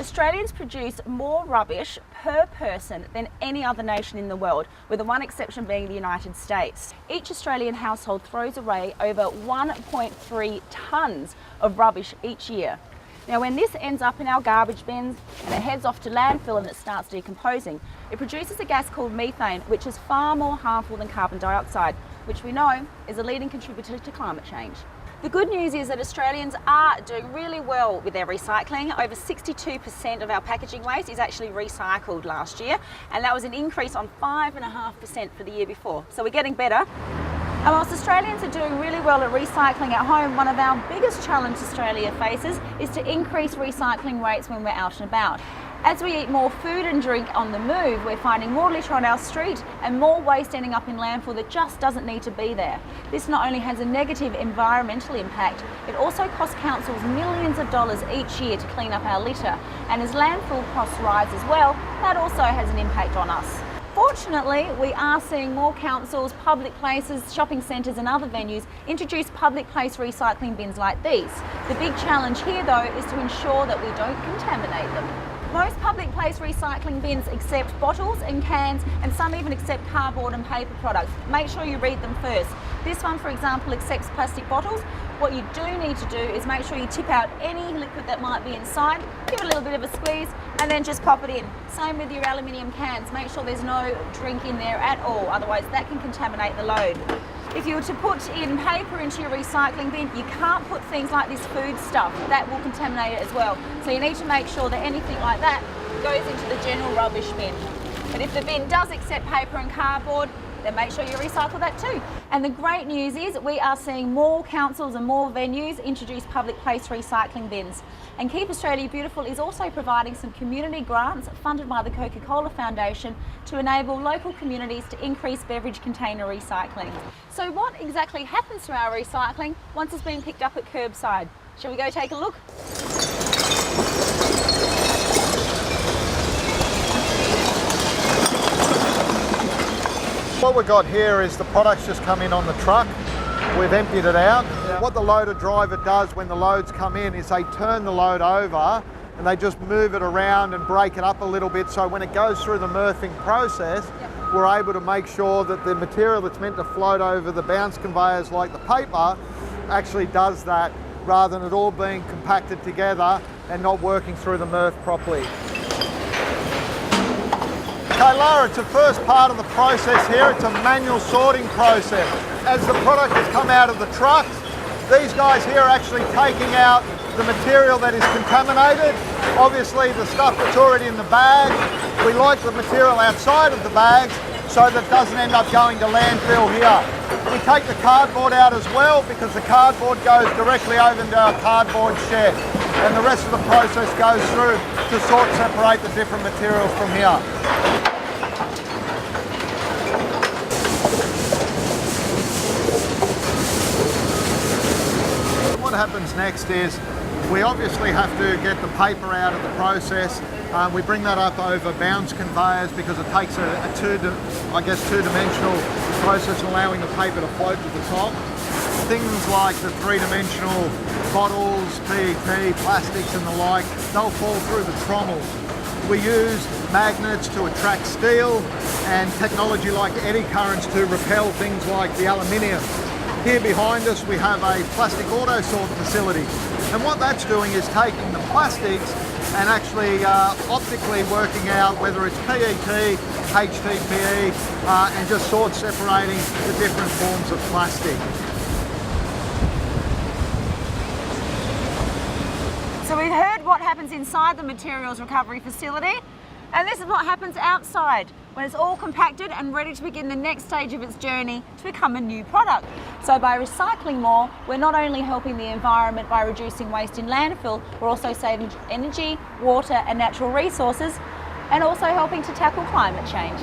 Australians produce more rubbish per person than any other nation in the world, with the one exception being the United States. Each Australian household throws away over 1.3 tonnes of rubbish each year. Now, when this ends up in our garbage bins and it heads off to landfill and it starts decomposing, it produces a gas called methane, which is far more harmful than carbon dioxide, which we know is a leading contributor to climate change. The good news is that Australians are doing really well with their recycling. Over 62% of our packaging waste is actually recycled last year, and that was an increase on 5.5% for the year before. So we're getting better. And whilst Australians are doing really well at recycling at home, one of our biggest challenges Australia faces is to increase recycling rates when we're out and about. As we eat more food and drink on the move, we're finding more litter on our street and more waste ending up in landfill that just doesn't need to be there. This not only has a negative environmental impact, it also costs councils millions of dollars each year to clean up our litter. And as landfill costs rise as well, that also has an impact on us. Fortunately, we are seeing more councils, public places, shopping centres and other venues introduce public place recycling bins like these. The big challenge here though is to ensure that we don't contaminate them. Most public place recycling bins accept bottles and cans, and some even accept cardboard and paper products. Make sure you read them first. This one, for example, accepts plastic bottles. What you do need to do is make sure you tip out any liquid that might be inside, give it a little bit of a squeeze, and then just pop it in. Same with your aluminium cans. Make sure there's no drink in there at all, otherwise that can contaminate the load. If you were to put in paper into your recycling bin, you can't put things like this food stuff. That will contaminate it as well. So you need to make sure that anything like that goes into the general rubbish bin. But if the bin does accept paper and cardboard, then make sure you recycle that too. And the great news is we are seeing more councils and more venues introduce public place recycling bins. And Keep Australia Beautiful is also providing some community grants funded by the Coca-Cola Foundation to enable local communities to increase beverage container recycling. So what exactly happens to our recycling once it's been picked up at curbside? Shall we go take a look? What we've got here is the products just come in on the truck. We've emptied it out. What the loader driver does when the loads come in is they turn the load over and they just move it around and break it up a little bit, so when it goes through the MRFing process, we're able to make sure that the material that's meant to float over the bounce conveyors like the paper actually does that, rather than it all being compacted together and not working through the MRF properly. Okay, Lara, it's the first part of the process here. It's a manual sorting process. As the product has come out of the trucks, these guys here are actually taking out the material that is contaminated. Obviously, the stuff that's already in the bag, we like the material outside of the bags so that it doesn't end up going to landfill here. We take the cardboard out as well because the cardboard goes directly over into our cardboard shed, and the rest of the process goes through to sort and separate the different materials from here. What happens next is we obviously have to get the paper out of the process. We bring that up over bounce conveyors because it takes a two-dimensional process allowing the paper to float to the top. Things like the three-dimensional bottles, PET, plastics and the like, they'll fall through the trommels. We use magnets to attract steel and technology like eddy currents to repel things like the aluminium. Here behind us we have a plastic auto sort facility, and what that's doing is taking the plastics and actually optically working out whether it's PET, HDPE, and just sort separating the different forms of plastic. So we've heard what happens inside the materials recovery facility, and this is what happens outside when it's all compacted and ready to begin the next stage of its journey to become a new product. So by recycling more, we're not only helping the environment by reducing waste in landfill, we're also saving energy, water and natural resources, and also helping to tackle climate change.